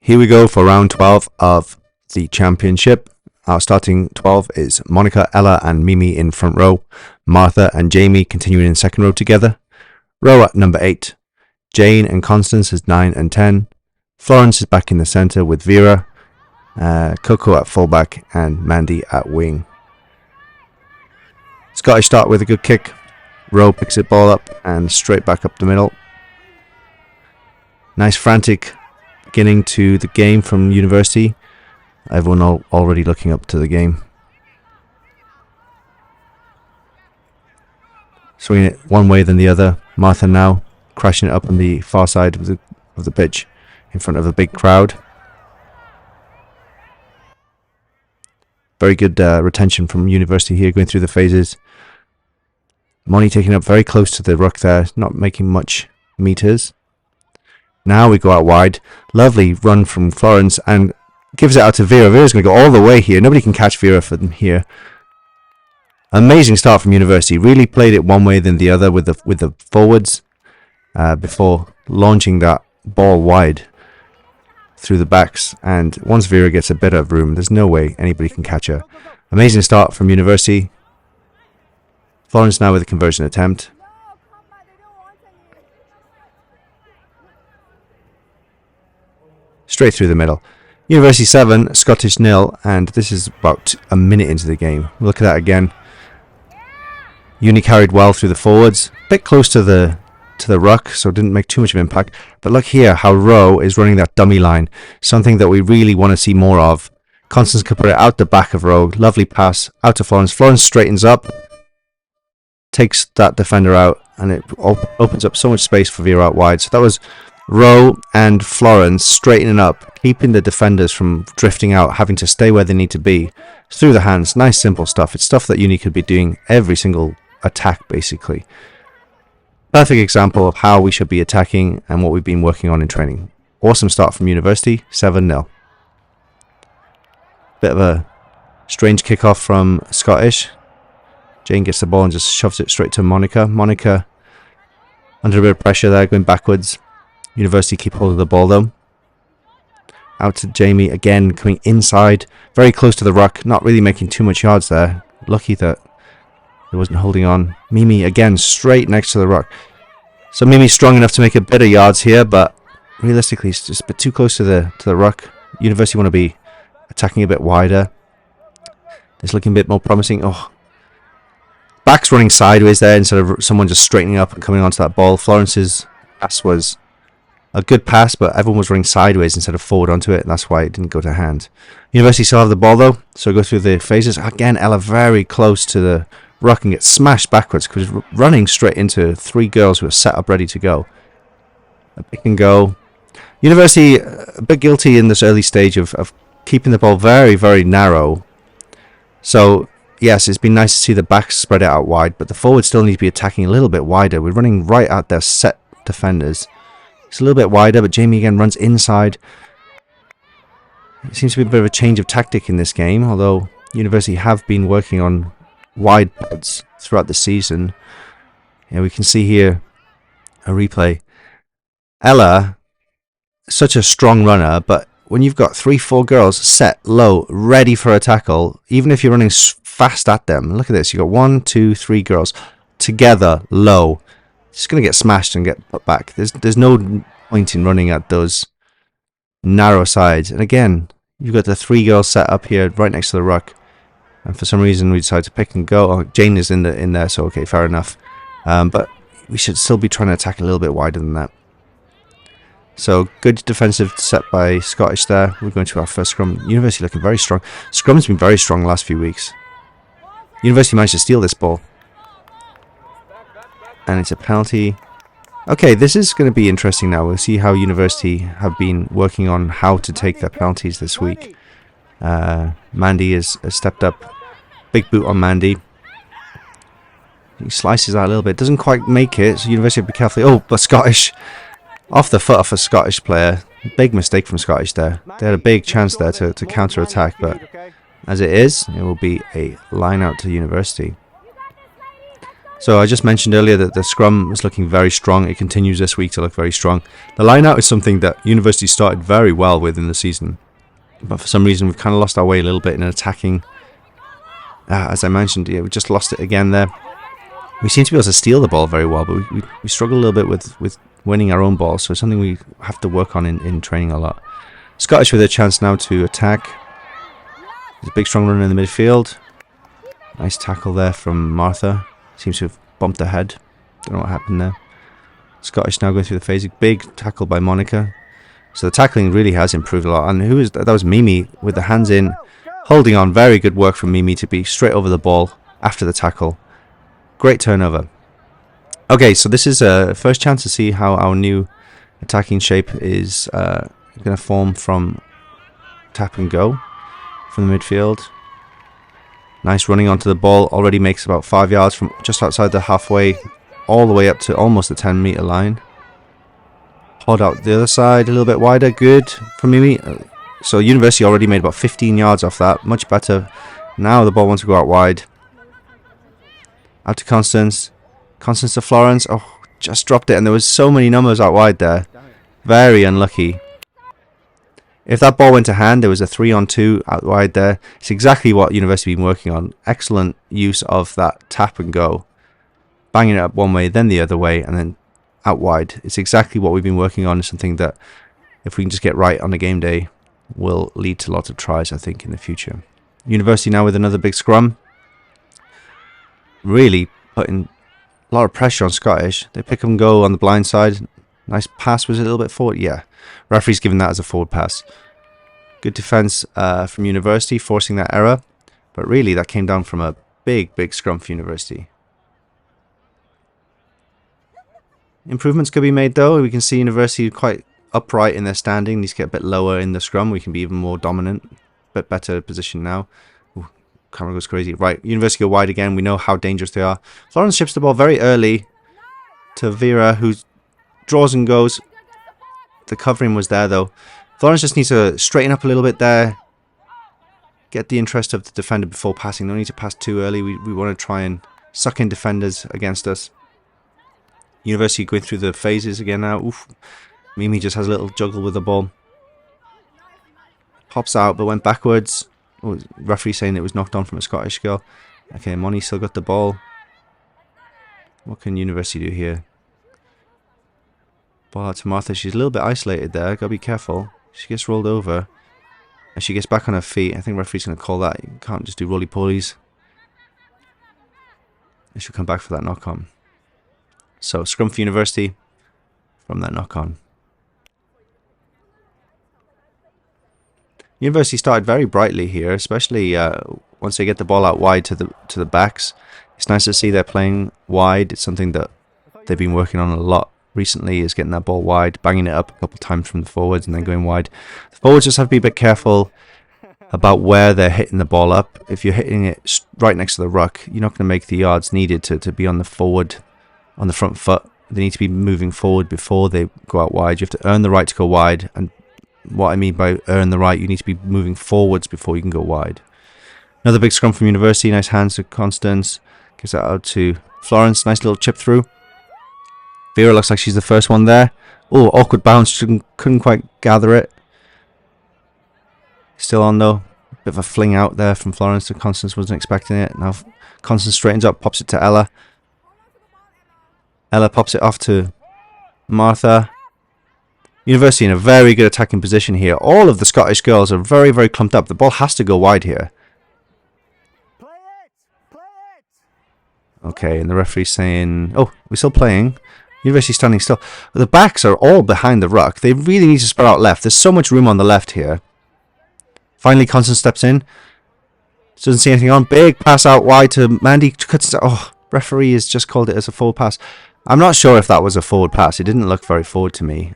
Here we go for round 12 of the championship. Our starting 12 is Monica, Ella and Mimi in front row. Martha and Jamie continuing in second row together. Row at number 8. Jane and Constance is 9 and 10. Florence is back in the centre with Vera. Coco at fullback and Mandy at wing. Scottish start with a good kick. Rowe picks it ball up and straight back up the middle. Nice frantic beginning to the game from University. Everyone already looking up to the game. Swinging it one way then the other. Martha now crashing it up on the far side of the pitch in front of a big crowd. Very good retention from University here, going through the phases. Moni taking up very close to the ruck there, not making much meters. Now we go out wide. Lovely run from Florence and gives it out to Vera. Vera's going to go all the way here. Nobody can catch Vera from here. Amazing start from University. Really played it one way than the other with the forwards before launching that ball wide through the backs. And once Vera gets a bit of room, there's no way anybody can catch her. Amazing start from University. Florence now with a conversion attempt. Straight through the middle. University 7, Scottish 0, and this is about a minute into the game. Look at that again. Uni carried well through the forwards, a bit close to the ruck, so it didn't make too much of an impact. But look here how Rowe is running that dummy line, something that we really want to see more of. Constance could put it out the back of Rowe. Lovely pass out to Florence. Florence straightens up, takes that defender out, and it opens up so much space for Vera out wide. So that was Rowe and Florence straightening up, keeping the defenders from drifting out, having to stay where they need to be. Through the hands, nice simple stuff. It's stuff that Uni could be doing every single attack basically. Perfect example of how we should be attacking and what we've been working on in training. Awesome start from University, 7-0. Bit of a strange kickoff from Scottish. Jane gets the ball and just shoves it straight to Monica. Monica under a bit of pressure there, going backwards. University keep hold of the ball though. Out to Jamie again, coming inside, very close to the ruck, not really making too much yards there. Lucky that he wasn't holding on. Mimi again, straight next to the ruck. So Mimi's strong enough to make a bit of yards here, but realistically it's just a bit too close to the ruck. University want to be attacking a bit wider. It's looking a bit more promising. Oh, back's running sideways there instead of someone just straightening up and coming onto that ball. Florence's pass was a good pass, but everyone was running sideways instead of forward onto it, and that's why it didn't go to hand. University still have the ball though, so go through the phases. Again, Ella very close to the ruck and gets smashed backwards because running straight into 3 girls who are set up ready to go. A pick and go. University a bit guilty in this early stage of keeping the ball very, very narrow. So yes, it's been nice to see the backs spread it out wide, but the forwards still need to be attacking a little bit wider. We're running right at their set defenders. It's a little bit wider, but Jamie again runs inside. It seems to be a bit of a change of tactic in this game, although University have been working on wide pods throughout the season. Yeah, we can see here a replay. Ella, such a strong runner, but when you've got 3-4 girls set low, ready for a tackle, even if you're running fast at them, look at this, you've got 1, 2, 3 girls together low. It's going to get smashed and get put back. There's no point in running at those narrow sides. And again, you've got the 3 girls set up here right next to the ruck. And for some reason we decide to pick and go. Oh, Jane is in there, so okay, fair enough. But we should still be trying to attack a little bit wider than that. So good defensive set by Scottish there. We're going to our first scrum. University looking very strong. Scrum's been very strong the last few weeks. University managed to steal this ball. And it's a penalty. Okay, this is going to be interesting now. We'll see how University have been working on how to take their penalties this week. Mandy has stepped up. Big boot on Mandy. He slices that a little bit. Doesn't quite make it, so University have to be careful. Oh, but Scottish. Off the foot of a Scottish player. Big mistake from Scottish there. They had a big chance there to counter-attack, but as it is, it will be a line out to University. So I just mentioned earlier that the scrum was looking very strong. It continues this week to look very strong. The line out is something that University started very well with in the season, but for some reason we've kind of lost our way a little bit in attacking. As I mentioned, yeah, we just lost it again there. We seem to be able to steal the ball very well, but we struggle a little bit with winning our own ball, so it's something we have to work on in training a lot. Scottish with a chance now to attack. There's a big strong runner in the midfield. Nice tackle there from Martha. Seems to have bumped her head. Don't know what happened there. Scottish now going through the phase. Big tackle by Monica. So the tackling really has improved a lot. And who is that? That was Mimi with the hands in, holding on. Very good work from Mimi to be straight over the ball after the tackle. Great turnover. Okay, so this is a first chance to see how our new attacking shape is going to form from tap and go from the midfield. Nice running onto the ball. Already makes about 5 yards from just outside the halfway, all the way up to almost the 10-meter line. Hold out the other side a little bit wider. Good from Mimi. So University already made about 15 yards off that. Much better. Now the ball wants to go out wide. Out to Constance. Constance to Florence. Oh, just dropped it. And there was so many numbers out wide there. Very unlucky. If that ball went to hand, there was a 3-on-2 out wide there. It's exactly what University have been working on. Excellent use of that tap and go. Banging it up one way, then the other way, and then out wide. It's exactly what we've been working on. It's something that, if we can just get right on a game day, will lead to lots of tries, I think, in the future. University now with another big scrum. Really putting a lot of pressure on Scottish. They pick and go on the blind side. Nice pass. Was it a little bit forward? Yeah. Referee's given that as a forward pass. Good defense from University, forcing that error. But really, that came down from a big scrum for University. Improvements could be made, though. We can see University quite upright in their standing. Needs to get a bit lower in the scrum. We can be even more dominant. Bit better position now. Ooh, camera goes crazy. Right, University go wide again. We know how dangerous they are. Florence ships the ball very early to Vera, who draws and goes. The covering was there, though. Florence just needs to straighten up a little bit there. Get the interest of the defender before passing. No need to pass too early. We want to try and suck in defenders against us. University going through the phases again now. Oof. Mimi just has a little juggle with the ball. Pops out, but went backwards. Oh, referee saying it was knocked on from a Scottish girl. Okay, Moni still got the ball. What can University do here? Ball out to Martha. She's a little bit isolated there. Gotta be careful. She gets rolled over. As she gets back on her feet, I think referee's going to call that. You can't just do roly-polies. And she'll come back for that knock-on. So, scrum for University from that knock-on. University started very brightly here, especially once they get the ball out wide to the backs. It's nice to see they're playing wide. It's something that they've been working on a lot recently, is getting that ball wide, banging it up a couple of times from the forwards and then going wide. The forwards just have to be a bit careful about where they're hitting the ball up. If you're hitting it right next to the ruck, you're not going to make the yards needed to be on the forward, on the front foot. They need to be moving forward before they go out wide. You have to earn the right to go wide, and what I mean by earn the right, you need to be moving forwards before you can go wide. Another big scrum from University. Nice hands to Constance. Gives that out to Florence. Nice little chip through. Vera looks like she's the first one there. Oh, awkward bounce. Couldn't quite gather it. Still on, though. Bit of a fling out there from Florence to Constance. Wasn't expecting it. Now Constance straightens up, pops it to Ella. Ella pops it off to Martha. University in a very good attacking position here. All of the Scottish girls are very clumped up. The ball has to go wide here. Okay, and the referee's saying, oh, we're still playing. University standing still. The backs are all behind the ruck. They really need to spread out left. There's so much room on the left here. Finally, Constance steps in. Doesn't see anything on. Big pass out wide to Mandy. Cuts. Oh, referee has just called it as a forward pass. I'm not sure if that was a forward pass. It didn't look very forward to me.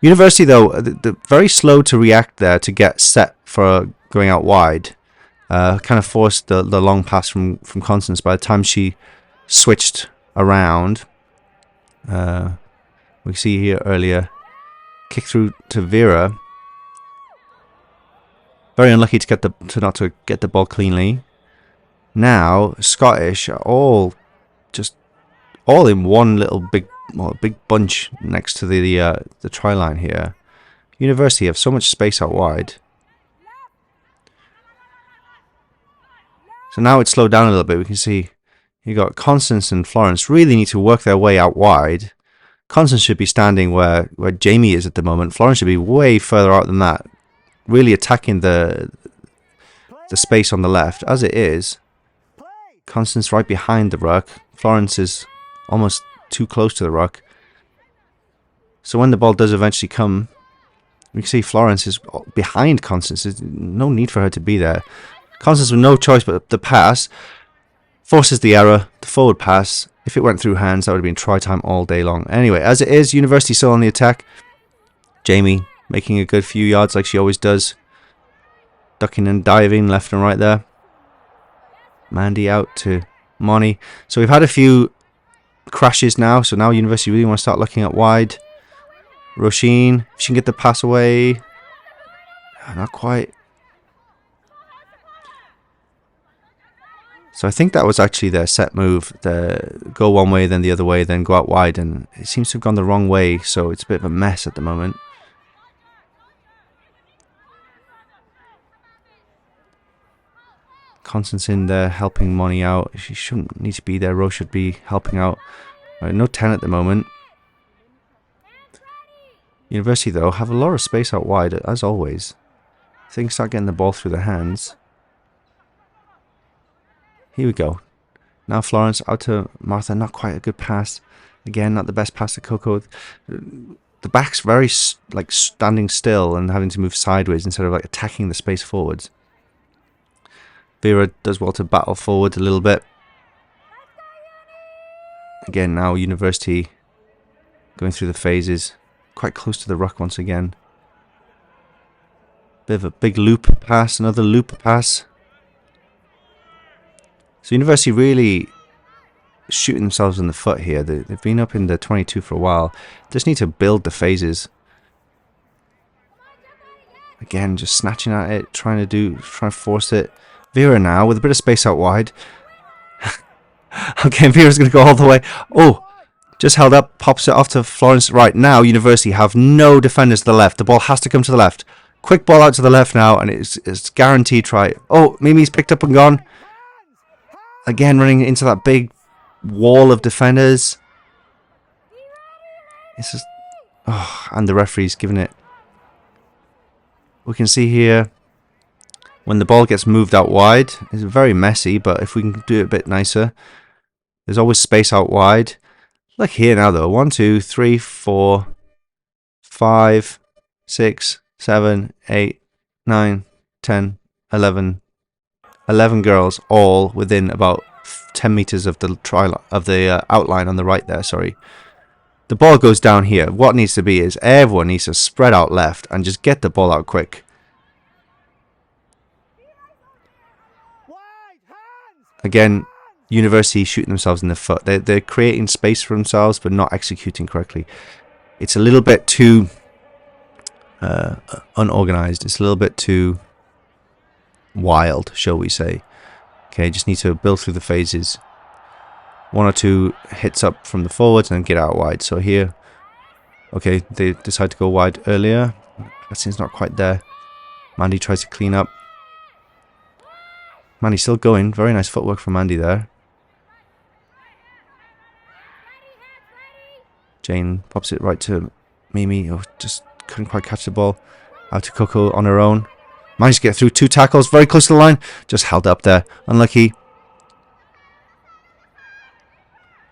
University, though, very slow to react there to get set for going out wide. Kind of forced the long pass from Constance by the time she switched around. We see here earlier, kick through to Vera. Very unlucky to not get the ball cleanly. Now Scottish are all just all in one little big bunch next to the try line here. University have so much space out wide. So now it's slowed down a little bit. We can see you got Constance and Florence really need to work their way out wide. Constance should be standing where Jamie is at the moment. Florence should be way further out than that, really attacking the space on the left. As it is, Constance right behind the ruck. Florence is almost too close to the ruck. So when the ball does eventually come, we can see Florence is behind Constance. There's no need for her to be there. Constance with no choice but the pass. Forces the error, the forward pass. If it went through hands, that would have been try time all day long. Anyway, as it is, University still on the attack. Jamie making a good few yards like she always does. Ducking and diving left and right there. Mandy out to Moni. So we've had a few crashes now. So now University really want to start looking at wide. Roisin, if she can get the pass away. Not quite. So I think that was actually their set move. Go one way, then the other way, then go out wide. And it seems to have gone the wrong way. So it's a bit of a mess at the moment. Constance in there helping Moni out. She shouldn't need to be there. Rose should be helping out. Right, no 10 at the moment. University, though, have a lot of space out wide, as always. Things start getting the ball through their hands. Here we go. Now Florence out to Martha. Not quite a good pass. Again, not the best pass to Coco. The back's very like standing still and having to move sideways instead of like attacking the space forwards. Vera does well to battle forward a little bit. Again, now University going through the phases. Quite close to the ruck once again. Bit of a big loop pass, another loop pass. So University really shooting themselves in the foot here. They've been up in the 22 for a while. Just need to build the phases. Again, just snatching at it, trying to force it. Vera now with a bit of space out wide. Okay, Vera's going to go all the way. Oh, just held up, pops it off to Florence. Right now, University have no defenders to the left. The ball has to come to the left. Quick ball out to the left now, and it's guaranteed try. Oh, Mimi's picked up and gone. Again, running into that big wall of defenders. It's just, and the referee's giving it. We can see here when the ball gets moved out wide, it's very messy, but if we can do it a bit nicer, there's always space out wide. Look here now though. 1, 2, 3, 4, 5, 6, 7, 8, 9, 10, 11. 11 girls, all within about 10 meters of the outline on the right there. Sorry, the ball goes down here. What needs to be is everyone needs to spread out left and just get the ball out quick. Again, University shooting themselves in the foot. They're creating space for themselves, but not executing correctly. It's a little bit too unorganized. It's a little bit too wild, shall we say. Okay, just need to build through the phases. 1 or 2 hits up from the forwards and then get out wide. So here, okay, they decide to go wide earlier. That seems not quite there. Mandy tries to clean up. Mandy still going. Very nice footwork from Mandy there. Jane pops it right to Mimi. Oh, just couldn't quite catch the ball. Out to Coco on her own. Managed to get through 2 tackles, very close to the line. Just held up there. Unlucky.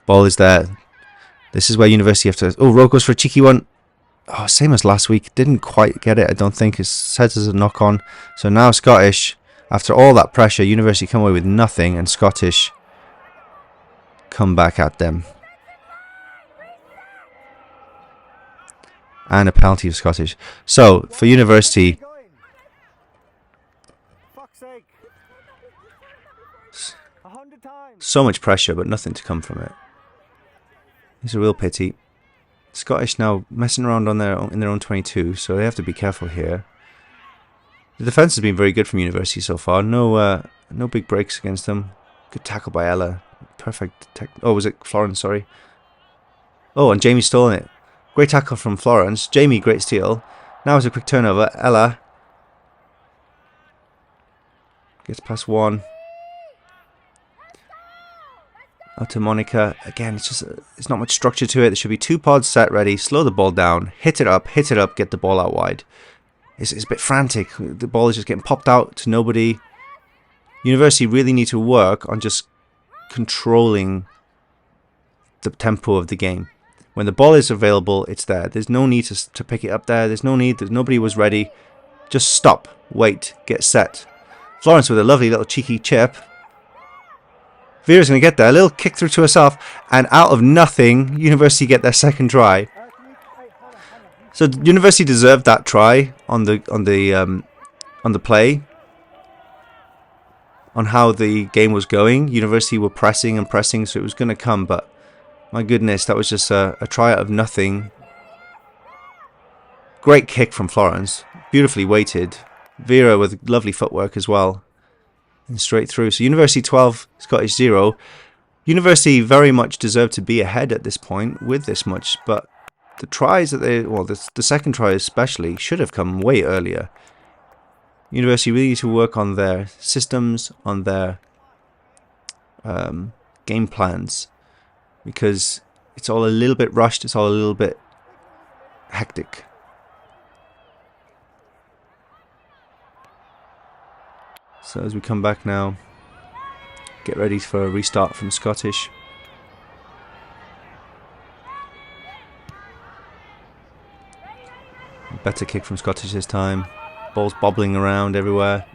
Ball is there. This is where University have to... Oh, Rowe goes for a cheeky one. Oh, same as last week. Didn't quite get it, I don't think. It says as a knock-on. So now Scottish, after all that pressure, University come away with nothing. And Scottish come back at them. And a penalty of Scottish. So, for University... So much pressure, but nothing to come from it. It's a real pity. Scottish now messing around on in their own 22, so they have to be careful here. The defense has been very good from University so far. No big breaks against them. Good tackle by Ella. Perfect. Oh, was it Florence? Sorry. Oh, and Jamie stolen it. Great tackle from Florence. Jamie, great steal. Now it's a quick turnover. Ella gets past one. Out to Monica. Again, it's not much structure to it. There should be 2 pods set ready. Slow the ball down. Hit it up, get the ball out wide. It's a bit frantic. The ball is just getting popped out to nobody. University really need to work on just controlling the tempo of the game. When the ball is available, it's there. There's no need to pick it up there. There's no need. Nobody was ready. Just stop. Wait. Get set. Florence with a lovely little cheeky chip. Vera's going to get there. A little kick through to herself. And out of nothing, University get their second try. So University deserved that try on the play. On how the game was going. University were pressing and pressing, so it was going to come. But my goodness, that was just a try out of nothing. Great kick from Florence. Beautifully weighted. Vera with lovely footwork as well. And straight through. So University 12, Scottish 0. University very much deserved to be ahead at this point with this much. But the tries that the second try especially, should have come way earlier. University really need to work on their systems, on their game plans. Because it's all a little bit rushed, it's all a little bit hectic. So as we come back now, get ready for a restart from Scottish. Better kick from Scottish this time. Ball's bobbling around everywhere.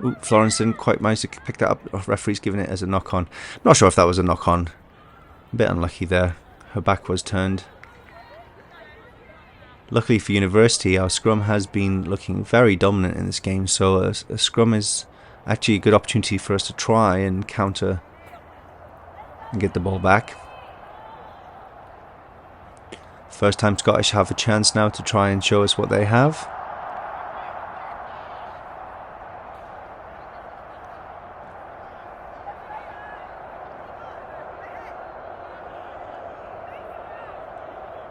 Ooh, Florence didn't quite manage to pick that up. Oh, referee's giving it as a knock-on. Not sure if that was a knock-on. A bit unlucky there. Her back was turned. Luckily for University, our scrum has been looking very dominant in this game, so a scrum is actually a good opportunity for us to try and counter and get the ball back. First time Scottish have a chance now to try and show us what they have.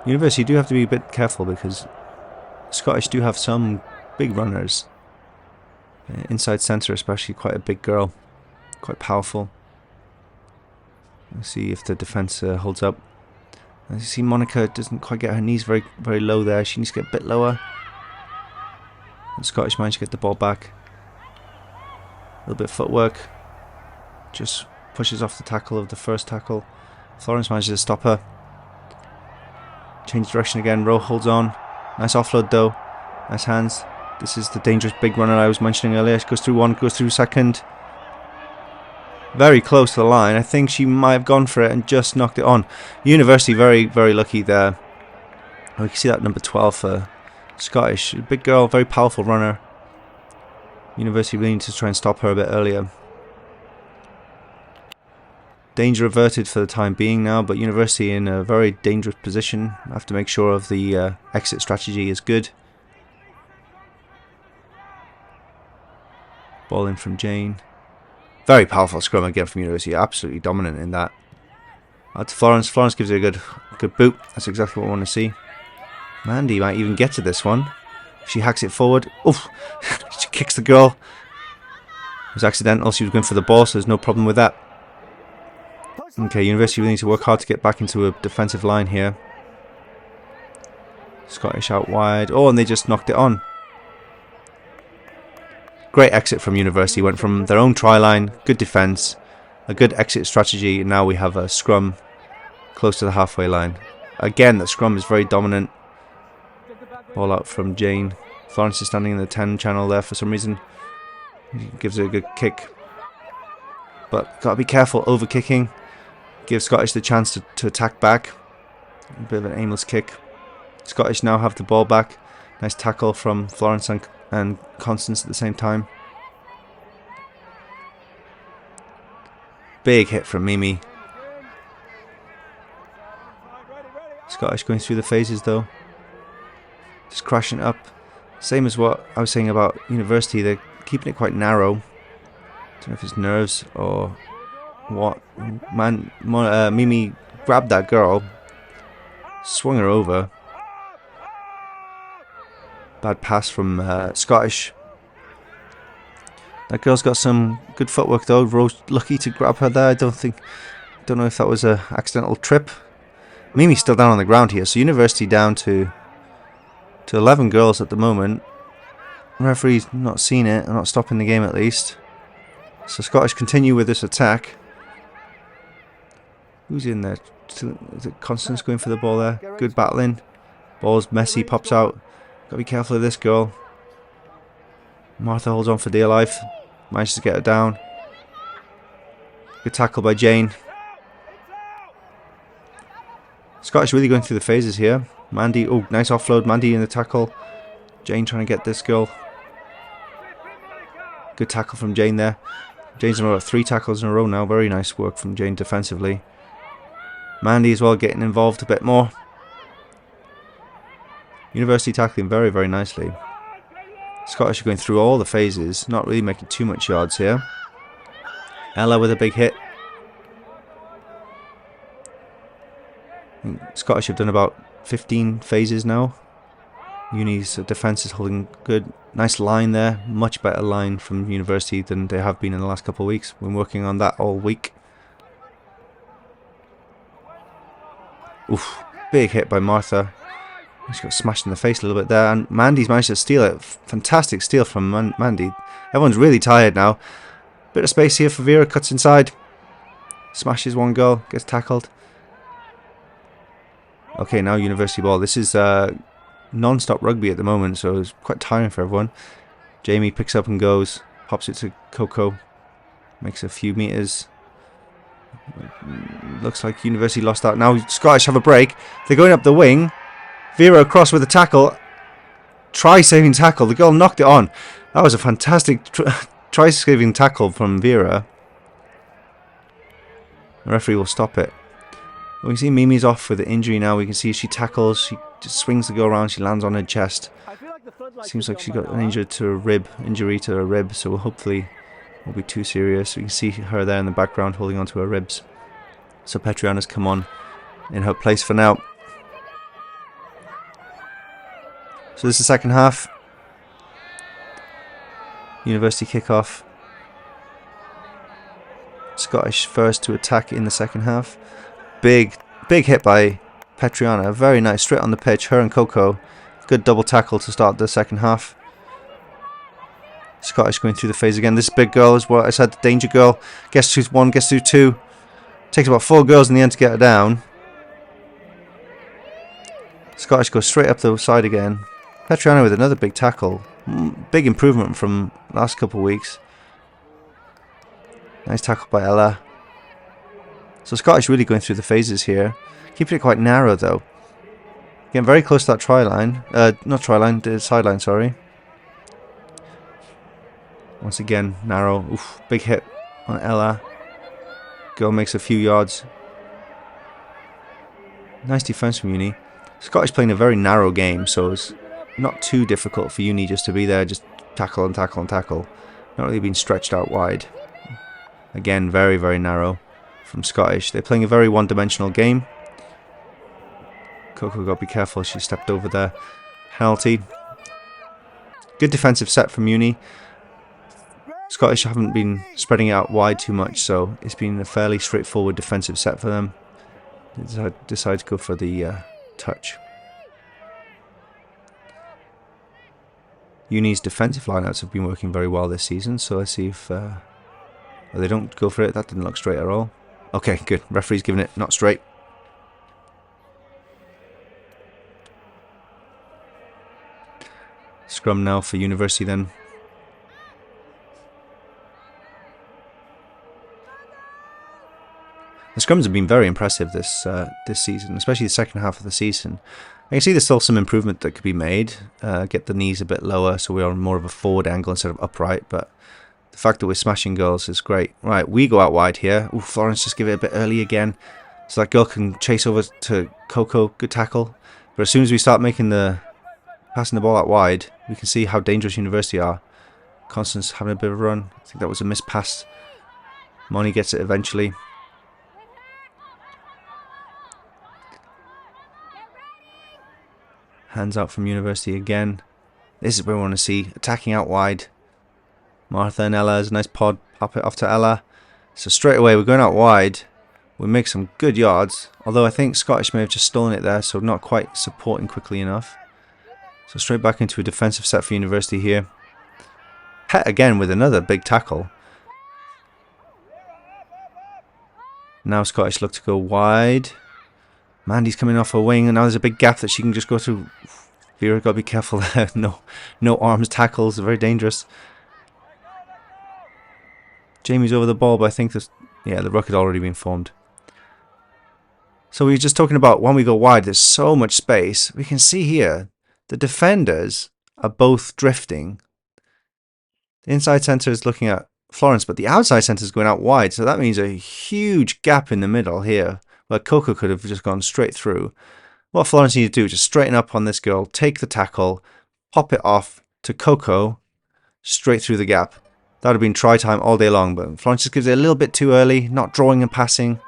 University do have to be a bit careful because Scottish do have some big runners. Inside centre especially, quite a big girl. Quite powerful. Let's see if the defence holds up. As you see, Monica doesn't quite get her knees very low there. She needs to get a bit lower. And Scottish managed to get the ball back. A little bit of footwork. Just pushes off the tackle of the first tackle. Florence manages to stop her. Change direction again. Rowe holds on. Nice offload though. Nice hands. This is the dangerous big runner I was mentioning earlier. She goes through one, goes through second. Very close to the line. I think she might have gone for it and just knocked it on. University very lucky there. We can see that number 12 for Scottish. Big girl, very powerful runner. University really need to try and stop her a bit earlier. Danger averted for the time being now, but University in a very dangerous position. Have to make sure of the exit strategy is good. Ball in from Jane. Very powerful scrum again from University. Absolutely dominant in that. Out to Florence. Florence gives it a good boot. That's exactly what I want to see. Mandy might even get to this one. She hacks it forward. Oof! She kicks the girl. It was accidental. She was going for the ball, so there's no problem with that. Okay, University really need to work hard to get back into a defensive line here. Scottish out wide. Oh, and they just knocked it on. Great exit from University. Went from their own try line. Good defence. A good exit strategy. And now we have a scrum close to the halfway line. Again, that scrum is very dominant. Ball out from Jane. Florence is standing in the 10 channel there for some reason. He gives it a good kick. But got to be careful over kicking. Give Scottish the chance to attack back. A bit of an aimless kick. Scottish now have the ball back. Nice tackle from Florence and Constance at the same time. Big hit from Mimi. Scottish going through the phases though. Just crashing up. Same as what I was saying about University. They're keeping it quite narrow. Don't know if it's nerves or What? Mimi grabbed that girl, swung her over. Bad pass from Scottish. That girl's got some good footwork though. Rose lucky to grab her there. Don't know if that was a accidental trip. Mimi's still down on the ground here, so University down to 11 girls at the moment. Referee's not seen it, not stopping the game at least. So Scottish continue with this attack. Who's in there? Is it Constance going for the ball there? Good battling. Ball's messy, pops out. Gotta be careful of this girl. Martha holds on for dear life. Manages to get her down. Good tackle by Jane. Scottish really going through the phases here. Mandy, oh, nice offload. Mandy in the tackle. Jane trying to get this girl. Good tackle from Jane there. Jane's in about 3 tackles in a row now. Very nice work from Jane defensively. Mandy as well getting involved a bit more. University tackling very, very nicely. Scottish are going through all the phases. Not really making too much yards here. Ella with a big hit. Scottish have done about 15 phases now. Uni's defence is holding good. Nice line there. Much better line from University than they have been in the last couple of weeks. Been working on that all week. Oof. Big hit by Martha. She got smashed in the face a little bit there. And Mandy's managed to steal it. Fantastic steal from Mandy. Everyone's really tired now. Bit of space here for Vera. Cuts inside. Smashes one girl. Gets tackled. Okay, now University ball. This is non-stop rugby at the moment, so it's quite tiring for everyone. Jamie picks up and goes. Pops it to Coco. Makes a few meters. Looks like University lost that. Now Scottish have a break. They're going up the wing. Vera across with a tackle. Try-saving tackle. The girl knocked it on. That was a fantastic try-saving tackle from Vera. The referee will stop it. We can see Mimi's off with the injury now. We can see she tackles. She just swings the girl around. She lands on her chest. Seems like she got an injury to her rib. So hopefully it won't be too serious. We can see her there in the background holding onto her ribs. So Petriana's come on in her place for now. So this is the second half. University kickoff. Scottish first to attack in the second half. Big hit by Petriana. Very nice. Straight on the pitch. Her and Coco. Good double tackle to start the second half. Scottish going through the phase again. This big girl is what I said, the danger girl. Gets through 1, gets through 2. Takes about 4 girls in the end to get her down. Scottish goes straight up the side again. Petriana with another big tackle. Big improvement from last couple of weeks. Nice tackle by Ella. So Scottish really going through the phases here. Keeping it quite narrow though. Getting very close to that try line. Not try line, the sideline, sorry. Once again, narrow. Oof, big hit on Ella. Girl makes a few yards. Nice defense from Uni. Scottish playing a very narrow game, so it's not too difficult for Uni just to be there, just tackle and tackle and tackle. Not really being stretched out wide. Again, very, very narrow from Scottish. They're playing a very one-dimensional game. Coco got to be careful, she stepped over there. Penalty. Good defensive set from Uni. Scottish haven't been spreading it out wide too much, so it's been a fairly straightforward defensive set for them. They decide to go for the touch. Uni's defensive lineouts have been working very well this season, so let's see if they don't go for it. That didn't look straight at all. Okay, good. Referee's giving it not straight. Scrum now for University then. The scrums have been very impressive this season, especially the second half of the season. I can see there's still some improvement that could be made. Get the knees a bit lower so we are more of a forward angle instead of upright, but the fact that we're smashing goals is great. Right, we go out wide here. Ooh, Florence just give it a bit early again. So that girl can chase over to Coco. Good tackle. But as soon as we start passing the ball out wide, we can see how dangerous University are. Constance having a bit of a run. I think that was a missed pass. Moni gets it eventually. Hands out from University again. This is where we want to see. Attacking out wide. Martha and Ella is a nice pod. Pop it off to Ella. So straight away we're going out wide. We make some good yards. Although I think Scottish may have just stolen it there. So not quite supporting quickly enough. So straight back into a defensive set for University here. Het again with another big tackle. Now Scottish look to go wide. Mandy's coming off her wing, and now there's a big gap that she can just go through. Vera, gotta be careful there. No arms tackles, very dangerous. Jamie's over the ball, but I think this, yeah, the ruck had already been formed. So we were just talking about when we go wide, there's so much space. We can see here the defenders are both drifting. The inside centre is looking at Florence, but the outside centre is going out wide, so that means a huge gap in the middle here. Where Coco could have just gone straight through. What Florence needs to do is just straighten up on this girl, take the tackle, pop it off to Coco, straight through the gap. That would have been try time all day long, but Florence just gives it a little bit too early, not drawing and passing.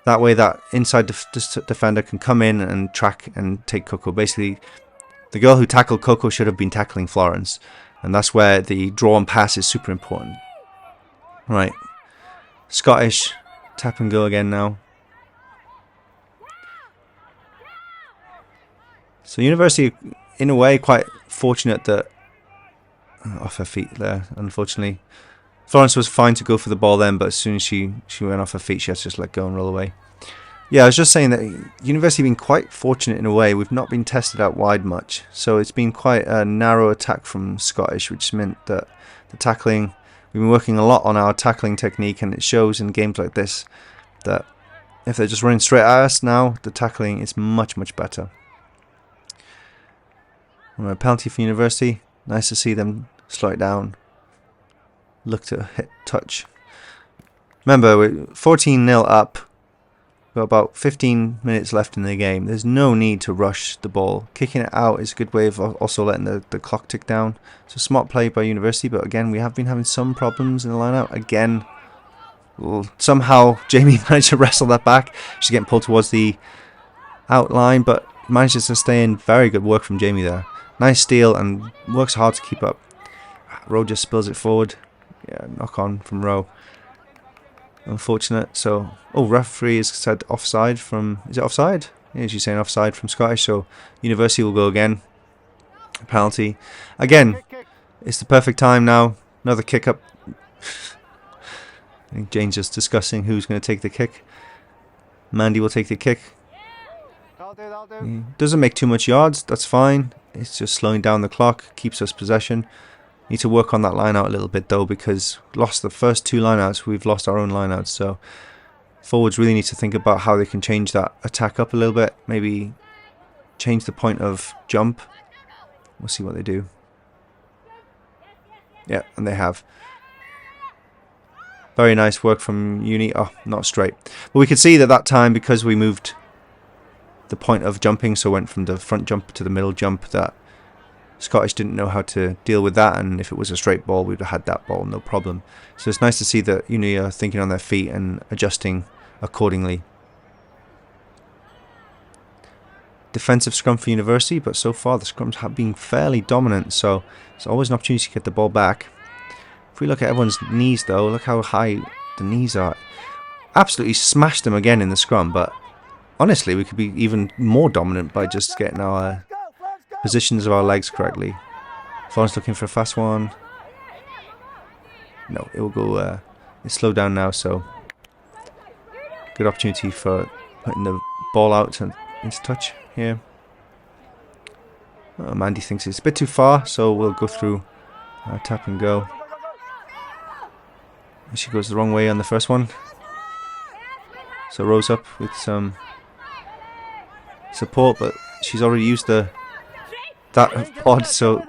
That way that inside defender can come in and track and take Coco. Basically, the girl who tackled Coco should have been tackling Florence, and that's where the draw and pass is super important. Right, Scottish, tap and go again now. So University, in a way, quite fortunate that off her feet there, unfortunately. Florence was fine to go for the ball then, but as soon as she went off her feet, she had to just let go and roll away. Yeah, I was just saying that University have been quite fortunate in a way. We've not been tested out wide much. So it's been quite a narrow attack from Scottish, which meant that the tackling, we've been working a lot on our tackling technique, and it shows in games like this that if they're just running straight at us now, the tackling is much, much better. Alright, penalty for University. Nice to see them slow it down. Look to hit touch. Remember, we're 14-0 up. We've got about 15 minutes left in the game. There's no need to rush the ball. Kicking it out is a good way of also letting the clock tick down. So smart play by University, but again, we have been having some problems in the line-out. Again, somehow Jamie managed to wrestle that back. She's getting pulled towards the outline, but manages to stay in. Very good work from Jamie there. Nice steal and works hard to keep up. Rowe just spills it forward. Yeah, knock on from Rowe. Unfortunate. So, referee has said offside from... Is it offside? Yeah, she's saying offside from Scottish. So, University will go again. Penalty. Again, it's the perfect time now. Another kick up. I think Jane's just discussing who's going to take the kick. Mandy will take the kick. Doesn't make too much yards. That's fine. It's just slowing down the clock. Keeps us possession. Need to work on that line out a little bit though, because we lost the first two line outs. We've lost our own line outs. So forwards really need to think about how they can change that attack up a little bit. Maybe change the point of jump. We'll see what they do. Yeah, and they have. Very nice work from Uni. Oh, not straight. But we could see that time, because we moved the point of jumping, so went from the front jump to the middle jump, that Scottish didn't know how to deal with that, and if it was a straight ball, we'd have had that ball, no problem. So it's nice to see that Uni are thinking on their feet and adjusting accordingly. Defensive scrum for University, but so far the scrums have been fairly dominant, so it's always an opportunity to get the ball back. If we look at everyone's knees though, look how high the knees are. Absolutely smashed them again in the scrum, but honestly, we could be even more dominant by just getting our positions of our legs correctly. Florence looking for a fast one. No, it will go. It's slowed down now, so good opportunity for putting the ball out into touch here. Mandy thinks it's a bit too far, so we'll go through tap and go. She goes the wrong way on the first one. So Rose up with some support, but she's already used that pod, so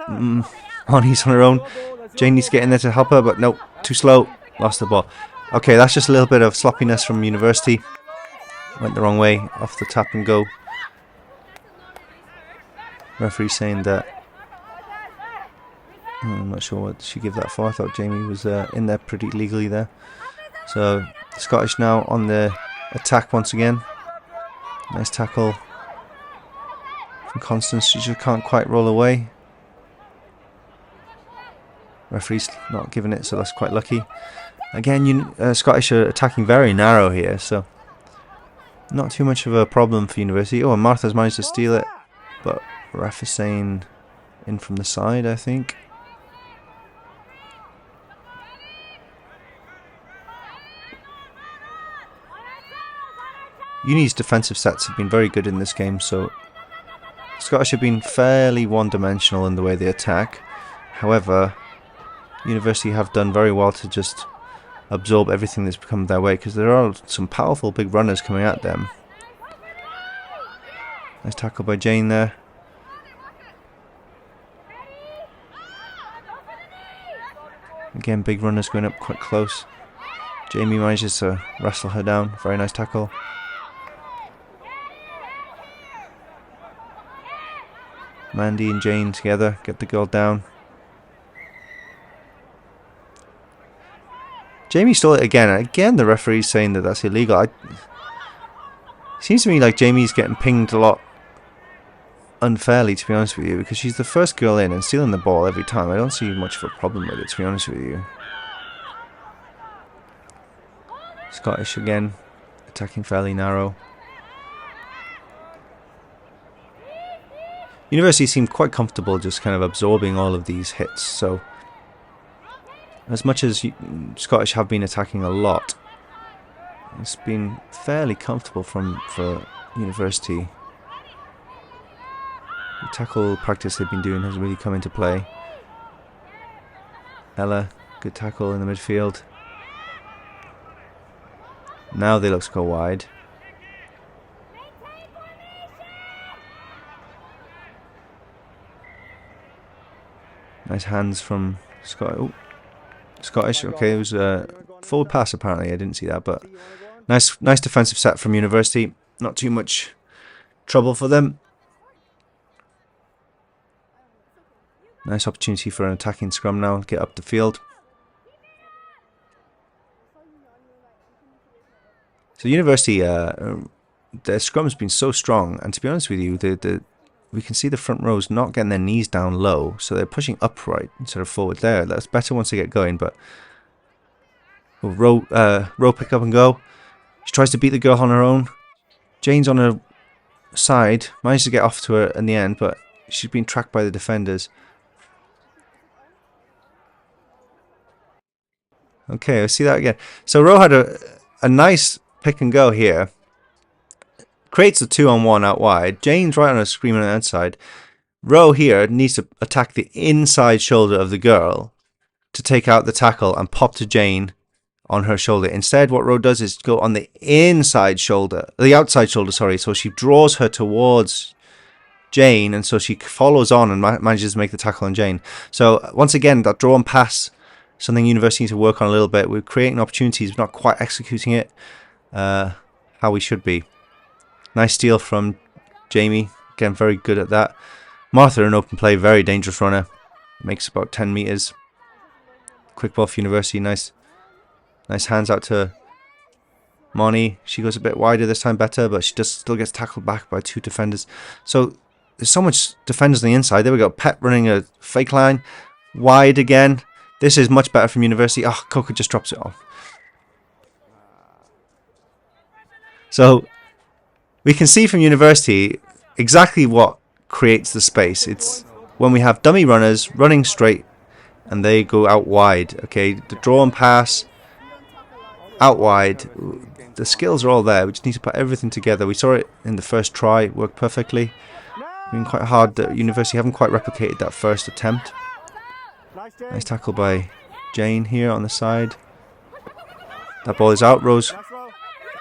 Moni's on her own. Jane needs to get in there to help her, but nope, too slow. Lost the ball. Okay, that's just a little bit of sloppiness from University. Went the wrong way off the tap and go. Referee saying that. I'm not sure what she gave that for. I thought Jamie was in there pretty legally there. So the Scottish now on the attack once again. Nice tackle from Constance. She just can't quite roll away. Referee's not giving it, so that's quite lucky. Again, Scottish are attacking very narrow here, so not too much of a problem for University. Oh, and Martha's managed to steal it, but ref is saying in from the side, I think. Uni's defensive sets have been very good in this game, so Scottish have been fairly one-dimensional in the way they attack. However, University have done very well to just absorb everything that's come their way, because there are some powerful big runners coming at them. Nice tackle by Jane there. Again, big runners going up quite close. Jamie manages to wrestle her down. Very nice tackle. Mandy and Jane together get the girl down. Jamie stole it again. Again, the referee's saying that that's illegal. It seems to me like Jamie's getting pinged a lot unfairly, to be honest with you, because she's the first girl in and stealing the ball every time. I don't see much of a problem with it, to be honest with you. Scottish again, attacking fairly narrow. University seemed quite comfortable just kind of absorbing all of these hits, so as much as Scottish have been attacking a lot, it's been fairly comfortable for University. The tackle practice they've been doing has really come into play. Ella, good tackle in the midfield. Now they look to go wide. Nice hands from Scottish. Okay, it was a forward pass apparently. I didn't see that, but nice defensive set from University. Not too much trouble for them. Nice opportunity for an attacking scrum now. Get up the field. So University, their scrum's been so strong, and to be honest with you, we can see the front rows not getting their knees down low, so they're pushing upright instead of forward there. That's better once they get going, but Row pick up and go. She tries to beat the girl on her own. Jane's on her side, managed to get off to her in the end, but she's been tracked by the defenders. Okay, I see that again. So Row had a nice pick and go here. Creates a 2-on-1 out wide. Jane's right on her screen on the outside. Row here needs to attack the inside shoulder of the girl to take out the tackle and pop to Jane on her shoulder. Instead, what Row does is go on the inside shoulder, the outside shoulder, sorry. So she draws her towards Jane, and so she follows on and manages to make the tackle on Jane. So once again, that draw and pass, something University needs to work on a little bit. We're creating opportunities, but not quite executing it how we should be. Nice steal from Jamie. Again, very good at that. Martha in open play, very dangerous runner. Makes about 10 meters. Quick ball for University. Nice hands out to Moni. She goes a bit wider this time, better, but she just still gets tackled back by two defenders. So there's so much defenders on the inside. There we go. Pet running a fake line. Wide again. This is much better from University. Oh, Coco just drops it off. So we can see from University exactly what creates the space. It's when we have dummy runners running straight and they go out wide. Okay, the draw and pass out wide. The skills are all there. We just need to put everything together. We saw it in the first try. It worked perfectly. It's been quite hard that University haven't quite replicated that first attempt. Nice tackle by Jane here on the side. That ball is out. Rose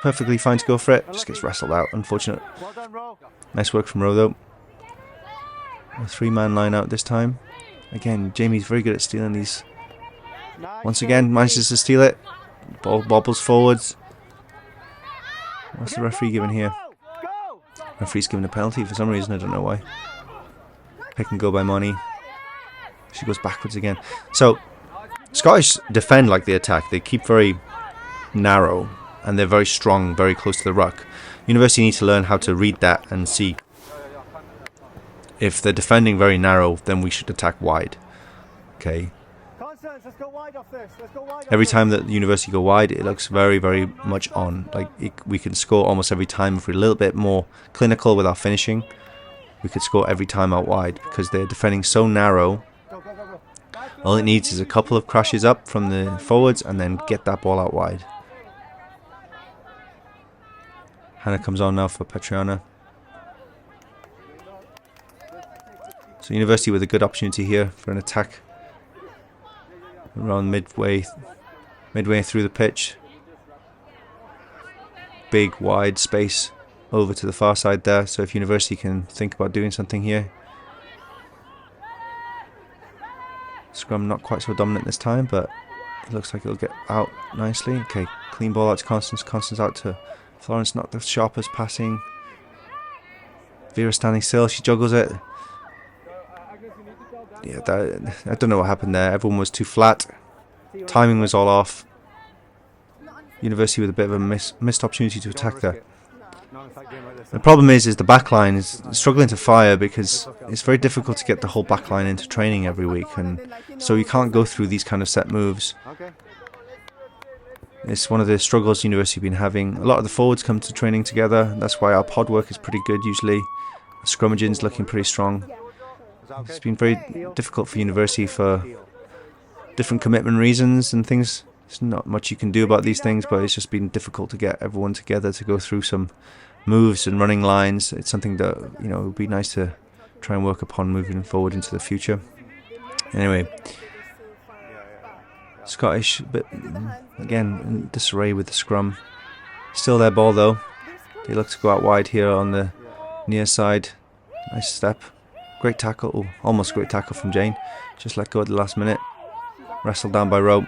perfectly fine to go for it. Just gets wrestled out. Unfortunate. Nice work from Row though. A three-man line out this time. Again, Jamie's very good at stealing these. Once again, manages to steal it. Ball bobbles forwards. What's the referee giving here? Referee's giving a penalty for some reason. I don't know why. Pick and go by Moni. She goes backwards again. So Scottish defend like they attack. They keep very narrow and they're very strong, very close to the ruck. University needs to learn how to read that and see if they're defending very narrow, then we should attack wide. Okay. Every time that University go wide, it looks very, very much on. Like we can score almost every time if we're a little bit more clinical with our finishing. We could score every time out wide because they're defending so narrow. All it needs is a couple of crashes up from the forwards and then get that ball out wide. Hannah comes on now for Petriana. So University with a good opportunity here for an attack around midway through the pitch. Big wide space over to the far side there, so if University can think about doing something here. Scrum not quite so dominant this time, but it looks like it'll get out nicely. Okay, clean ball out to Constance. Constance out to Florence, not the sharpest passing. Vera standing still, she juggles it. Yeah, I don't know what happened there. Everyone was too flat. Timing was all off. University with a bit of a missed opportunity to attack there. The problem is the backline is struggling to fire because it's very difficult to get the whole backline into training every week, and so you can't go through these kind of set moves. It's one of the struggles University have been having. A lot of the forwards come to training together. That's why our pod work is pretty good usually. The scrummaging's looking pretty strong. It's been very difficult for University for different commitment reasons and things. There's not much you can do about these things, but it's just been difficult to get everyone together to go through some moves and running lines. It's something that, you know, would be nice to try and work upon moving forward into the future. Anyway, Scottish, but again in disarray with the scrum. Still their ball though. They look to go out wide here on the near side. Nice step. Great tackle. Oh, almost great tackle from Jane. Just let go at the last minute. Wrestled down by Rowe.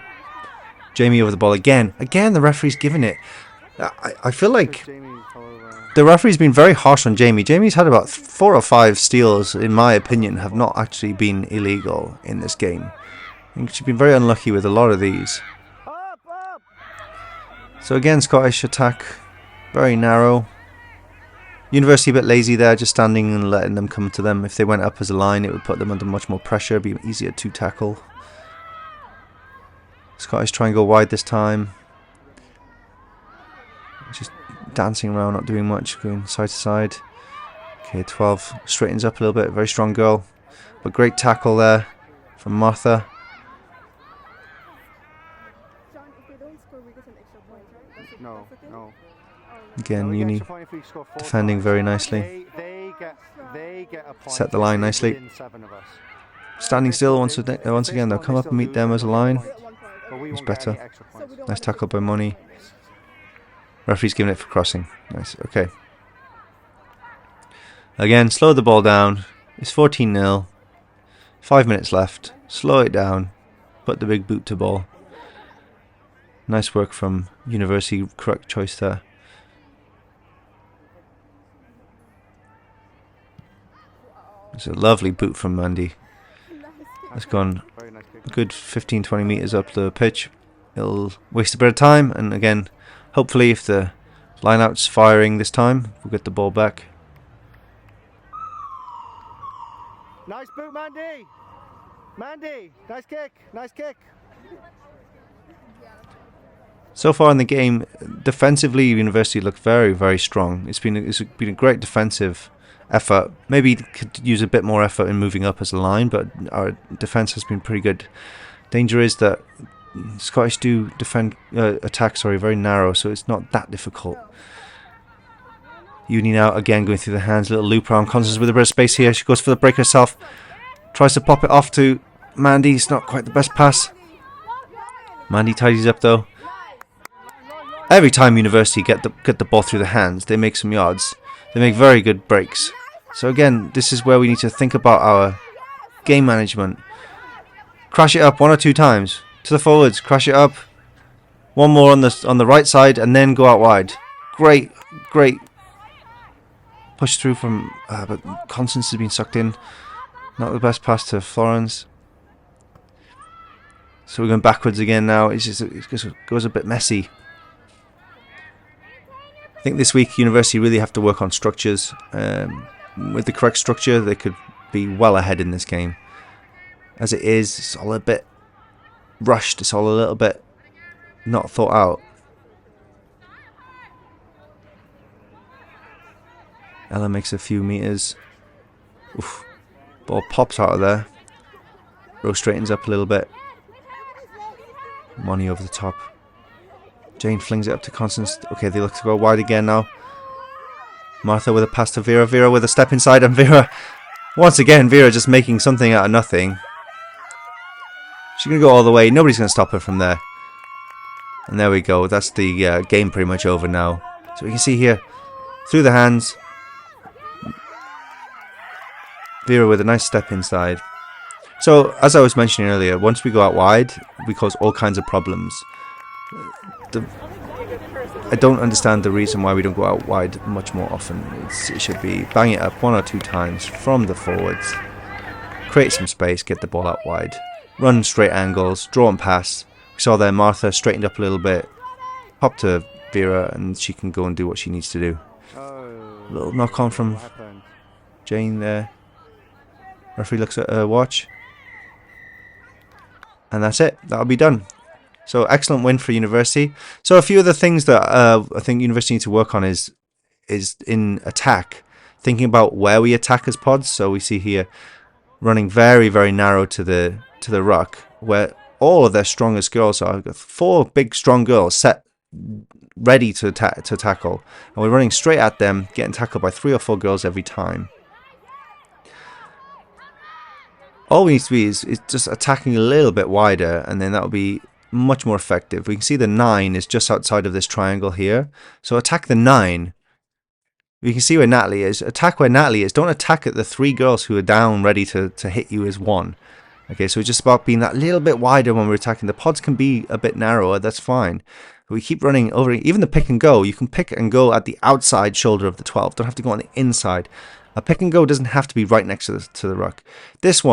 Jamie over the ball again. Again, the referee's giving it. I feel like the referee's been very harsh on Jamie. Jamie's had about 4 or 5 steals, in my opinion, have not actually been illegal in this game. I think she's been very unlucky with a lot of these. So again, Scottish attack. Very narrow. University a bit lazy there, just standing and letting them come to them. If they went up as a line, it would put them under much more pressure, be easier to tackle. Scottish try and go wide this time. Just dancing around, not doing much, going side to side. Okay, 12 straightens up a little bit, very strong girl. But great tackle there from Martha. Again, Uni defending very nicely. Set the line nicely. Standing still once again, they'll come up and meet them as a line. It's better. Nice tackle by Moni. Referee's giving it for crossing. Nice, okay. Again, slow the ball down. It's 14-0. 5 minutes left. Slow it down. Put the big boot to ball. Nice work from University. Correct choice there. It's a lovely boot from Mandy. It's gone a good 15-20 metres up the pitch. It'll waste a bit of time, and again, hopefully if the line-out's firing this time, we'll get the ball back. Nice boot, Mandy! Mandy, nice kick, nice kick. So far in the game, defensively, University look very, very strong. It's been a great defensive effort. Maybe could use a bit more effort in moving up as a line, but our defence has been pretty good. Danger is that Scottish do attack very narrow, so it's not that difficult. Uni now again going through the hands, little loop around. Constance with a bit of space here. She goes for the break herself. Tries to pop it off to Mandy. It's not quite the best pass. Mandy tidies up though. Every time University get the ball through the hands, they make some yards. They make very good breaks. So again, this is where we need to think about our game management. Crash it up 1 or 2 times to the forwards. Crash it up. One more on the right side, and then go out wide. Great push through from, but Constance has been sucked in. Not the best pass to Florence. So we're going backwards again now. It goes a bit messy. think this week University really have to work on structures. With the correct structure, they could be well ahead in this game. As it is, it's all a bit rushed. It's all a little bit not thought out. Ella makes a few meters. Oof. Ball pops out of there. Rose straightens up a little bit. Moni over the top. Jane flings it up to Constance. Okay, they look to go wide again now. Martha with a pass to Vera. Vera with a step inside, and Vera, once again, Vera just making something out of nothing. She's going to go all the way. Nobody's going to stop her from there. And there we go. That's the game pretty much over now. So we can see here, through the hands, Vera with a nice step inside. So, as I was mentioning earlier, once we go out wide, we cause all kinds of problems. I don't understand the reason why we don't go out wide much more often. It should be bang it up 1 or 2 times from the forwards, create some space, get the ball out wide, run straight angles, draw and pass. We saw there Martha straightened up a little bit, pop to Vera, and she can go and do what she needs to do. A little knock on from Jane there. Referee looks at her watch. And that's it. That'll be done. So excellent win for University. So a few of the things that I think University need to work on is in attack. Thinking about where we attack as pods. So we see here running very, very narrow to the ruck, where all of their strongest girls are. I've got 4 big strong girls set ready to tackle. And we're running straight at them, getting tackled by 3 or 4 girls every time. All we need to be is just attacking a little bit wider, and then that'll be much more effective. We can see the 9 is just outside of this triangle here. So attack the 9. We can see where Natalie is. Attack where Natalie is. Don't attack at the 3 girls who are down ready to hit you as 1. Okay, so it's just about being that little bit wider when we're attacking. The pods can be a bit narrower, that's fine. But we keep running over, even the pick and go. You can pick and go at the outside shoulder of the 12. Don't have to go on the inside. A pick and go doesn't have to be right next to the ruck. This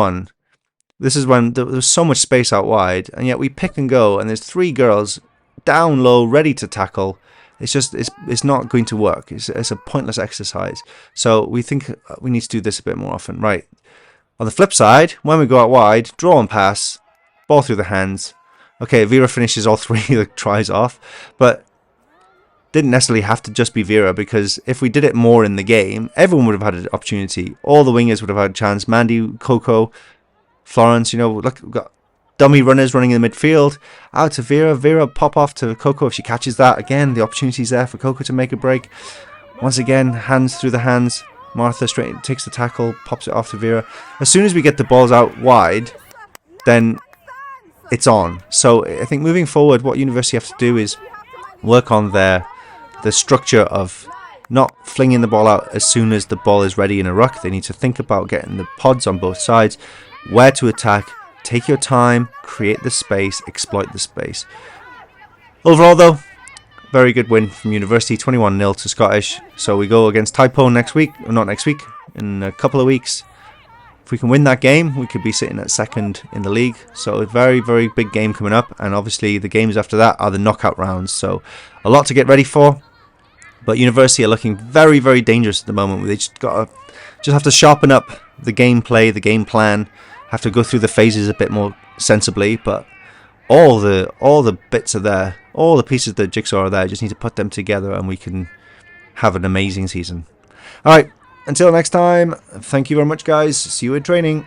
is when there's so much space out wide, and yet we pick and go, and there's 3 girls down low, ready to tackle. It's just, it's not going to work. It's a pointless exercise. So we think we need to do this a bit more often. Right. On the flip side, when we go out wide, draw and pass, ball through the hands. Okay, Vera finishes all 3 the tries off, but didn't necessarily have to just be Vera, because if we did it more in the game, everyone would have had an opportunity. All the wingers would have had a chance. Mandy, Coco, Florence, look, we've got dummy runners running in the midfield. Out to Vera. Vera pop off to Coco if she catches that. Again, the opportunity's there for Coco to make a break. Once again, hands through the hands. Martha straight takes the tackle, pops it off to Vera. As soon as we get the balls out wide, then it's on. So I think moving forward, what University have to do is work on the structure of not flinging the ball out as soon as the ball is ready in a ruck. They need to think about getting the pods on both sides, where to attack, take your time, create the space, exploit the space. Overall though, very good win from University, 21-0 to Scottish. So we go against Taipo next week, or not next week, in a couple of weeks. If we can win that game, we could be sitting at 2nd in the league. So a very, very big game coming up, and obviously the games after that are the knockout rounds. So a lot to get ready for. But University are looking very, very dangerous at the moment. They just have to sharpen up the gameplay, the game plan. Have to go through the phases a bit more sensibly. But all the bits are there. All the pieces of the jigsaw are there. Just need to put them together, and we can have an amazing season. All right. Until next time. Thank you very much, guys. See you in training.